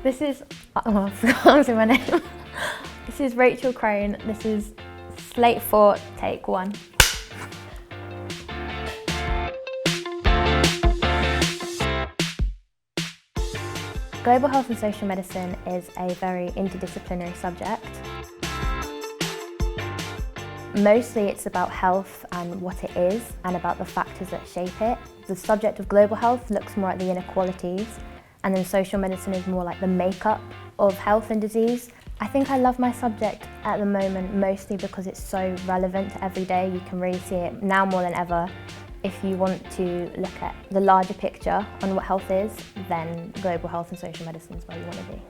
This is, oh, I forgot my name. This is Rachel Crane. This is Slate 4, take 1. Global health and social medicine is a very interdisciplinary subject. Mostly it's about health and what it is and about the factors that shape it. The subject of global health looks more at the inequalities, and then social medicine is more like the makeup of health and disease. I think I love my subject at the moment mostly because it's so relevant to every day. You can really see it now more than ever. If you want to look at the larger picture on what health is, then global health and social medicine is where you want to be.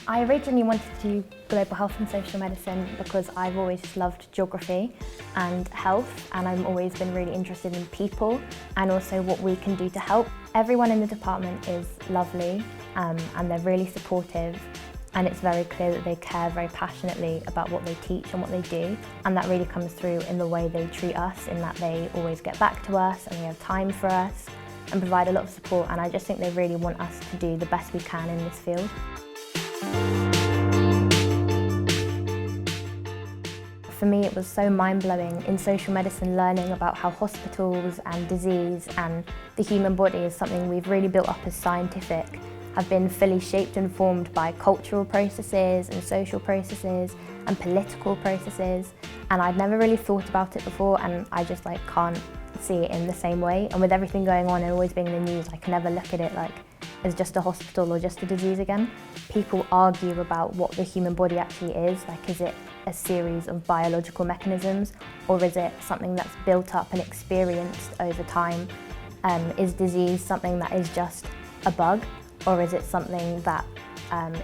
I originally wanted to do global health and social medicine because I've always loved geography and health, and I've always been really interested in people and also what we can do to help. Everyone in the department is lovely and they're really supportive, and it's very clear that they care very passionately about what they teach and what they do, and that really comes through in the way they treat us, in that they always get back to us and they have time for us and provide a lot of support, and I just think they really want us to do the best we can in this field. For me, it was so mind-blowing in social medicine learning about how hospitals and disease and the human body is something we've really built up as scientific, have been fully shaped and formed by cultural processes and social processes and political processes, and I'd never really thought about it before, and I just can't see it in the same way. And with everything going on and always being in the news, I can never look at it as just a hospital or just a disease again. People argue about what the human body actually is, is it a series of biological mechanisms, or is it something that's built up and experienced over time? Is disease something that is just a bug, or is it something that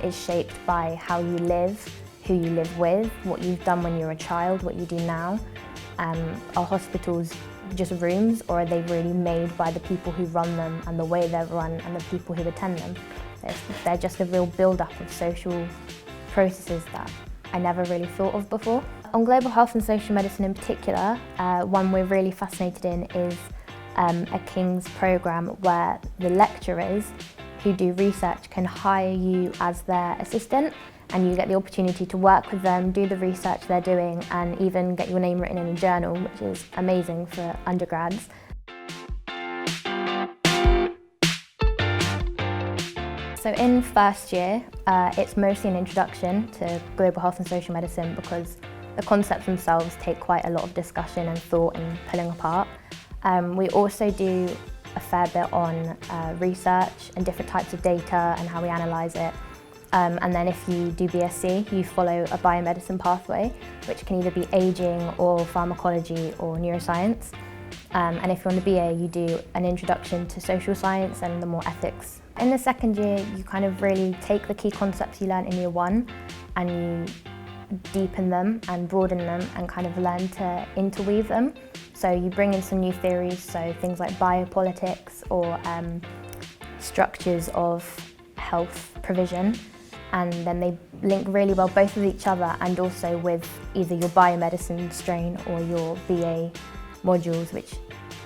is shaped by how you live, who you live with, what you've done when you're a child, what you do now? Are hospitals just rooms, or are they really made by the people who run them and the way they're run and the people who attend them? They're just a real build-up of social processes that I never really thought of before. On global health and social medicine in particular, one we're really fascinated in is a King's programme where the lecturers who do research can hire you as their assistant, and you get the opportunity to work with them, do the research they're doing, and even get your name written in a journal, which is amazing for undergrads. So in first year, it's mostly an introduction to global health and social medicine because the concepts themselves take quite a lot of discussion and thought and pulling apart. We also do a fair bit on research and different types of data and how we analyse it. And then if you do BSc, you follow a biomedicine pathway, which can either be ageing or pharmacology or neuroscience. And if you're on the BA, you do an introduction to social science and the more ethics. In the second year, you kind of really take the key concepts you learned in year one and you deepen them and broaden them and kind of learn to interweave them. So you bring in some new theories, so things like biopolitics or structures of health provision, and then they link really well both with each other and also with either your biomedicine strain or your BA modules, which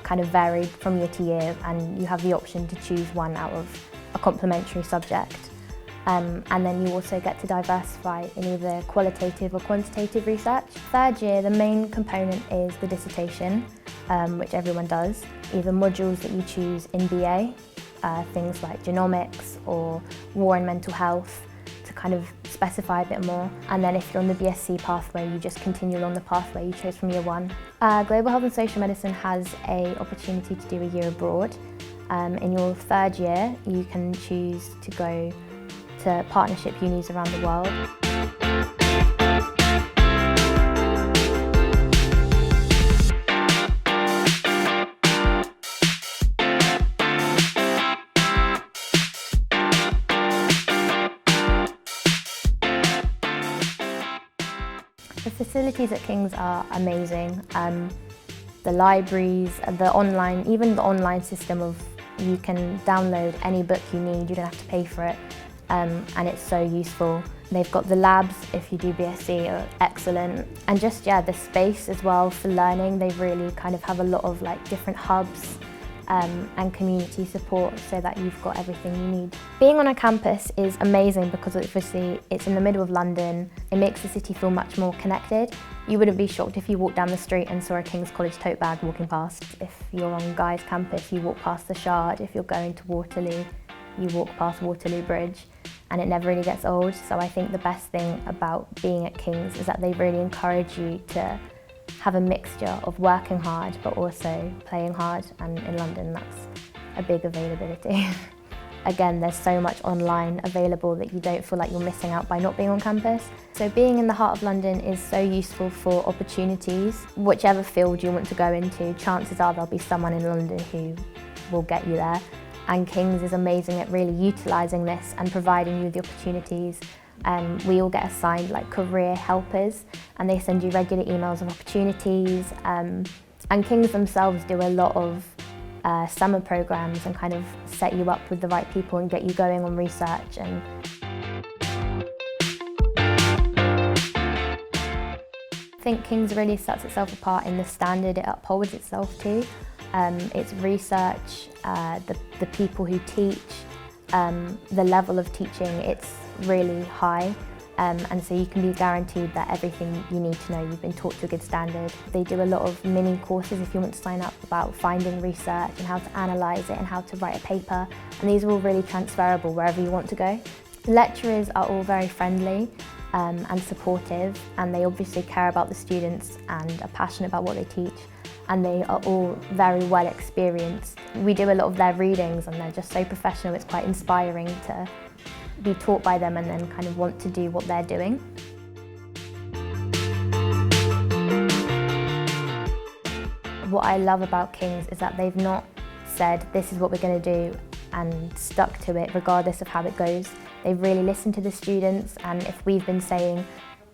kind of vary from year to year, and you have the option to choose one out of a complementary subject. And then you also get to diversify in either qualitative or quantitative research. Third year, the main component is the dissertation, which everyone does, either modules that you choose in BA, things like genomics or war and mental health, to kind of specify a bit more. And then if you're on the BSc pathway, you just continue along the pathway you chose from year one. Global health and social medicine has an opportunity to do a year abroad. In your third year, you can choose to go to partnership unis around the world. The facilities at King's are amazing. The libraries, even the online system of you can download any book you need, you don't have to pay for it, and it's so useful. They've got the labs, if you do BSc, are excellent. And just, the space as well for learning. They really kind of have a lot of different hubs and community support so that you've got everything you need. Being on a campus is amazing because obviously it's in the middle of London. It makes the city feel much more connected. You wouldn't be shocked if you walked down the street and saw a King's College tote bag walking past. If you're on Guy's campus, you walk past the Shard. If you're going to Waterloo, you walk past Waterloo Bridge, and it never really gets old. So I think the best thing about being at King's is that they really encourage you to have a mixture of working hard but also playing hard, and in London that's a big availability. Again, there's so much online available that you don't feel like you're missing out by not being on campus. So being in the heart of London is so useful for opportunities. Whichever field you want to go into, chances are there'll be someone in London who will get you there. And King's is amazing at really utilising this and providing you the opportunities. We all get assigned like career helpers, and they send you regular emails of opportunities. And King's themselves do a lot of summer programmes and kind of set you up with the right people and get you going on research. And I think King's really sets itself apart in the standard it upholds itself to. Its research, the people who teach, the level of teaching, it's really high. And so you can be guaranteed that everything you need to know, you've been taught to a good standard. They do a lot of mini courses if you want to sign up about finding research and how to analyse it and how to write a paper. And these are all really transferable wherever you want to go. Lecturers are all very friendly and supportive, and they obviously care about the students and are passionate about what they teach. And they are all very well experienced. We do a lot of their readings and they're just so professional. It's quite inspiring to be taught by them and then kind of want to do what they're doing. What I love about King's is that they've not said this is what we're going to do and stuck to it regardless of how it goes. They've really listened to the students, and if we've been saying,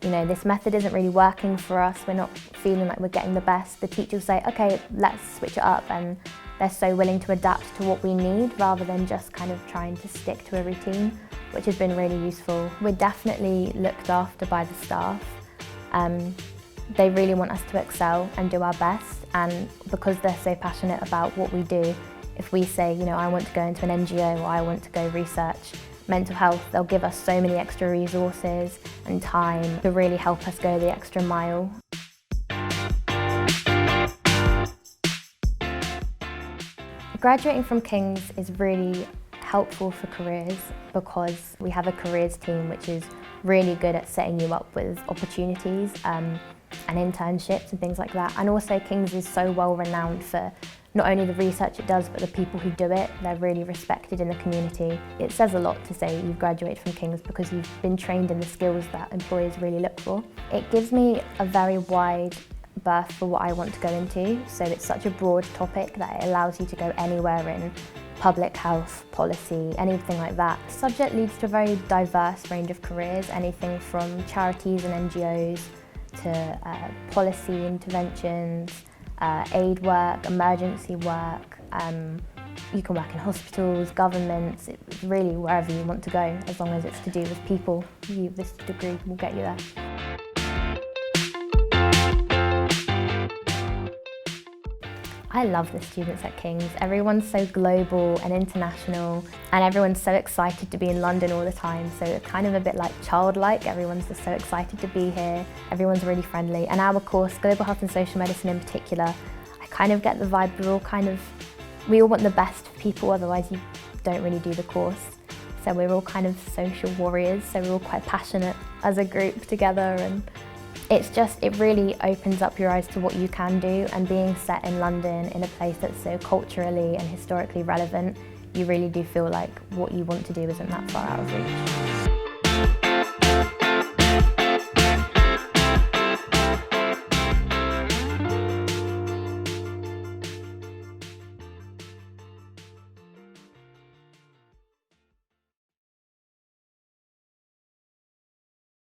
you know, this method isn't really working for us, we're not feeling like we're getting the best, the teacher will say, okay, let's switch it up, and they're so willing to adapt to what we need rather than just kind of trying to stick to a routine, which has been really useful. We're definitely looked after by the staff. They really want us to excel and do our best, and because they're so passionate about what we do, if we say, you know, I want to go into an NGO or I want to go research mental health, they'll give us so many extra resources and time to really help us go the extra mile. Graduating from King's is really helpful for careers because we have a careers team which is really good at setting you up with opportunities and internships and things like that. And also King's is so well renowned for not only the research it does, but the people who do it. They're really respected in the community. It says a lot to say you've graduated from King's because you've been trained in the skills that employers really look for. It gives me a very wide berth for what I want to go into. So it's such a broad topic that it allows you to go anywhere in public health, policy, anything like that. The subject leads to a very diverse range of careers, anything from charities and NGOs to policy interventions, aid work, emergency work. You can work in hospitals, governments, it's really wherever you want to go, as long as it's to do with people. This degree will get you there. I love the students at King's. Everyone's so global and international, and everyone's so excited to be in London all the time, so it's kind of a bit like childlike. Everyone's just so excited to be here. Everyone's really friendly. And our course, Global Health and Social Medicine in particular, I kind of get the vibe we all want the best for people, otherwise you don't really do the course. So we're all kind of social warriors, so we're all quite passionate as a group together, and it really opens up your eyes to what you can do, and being set in London in a place that's so culturally and historically relevant, you really do feel like what you want to do isn't that far out of reach.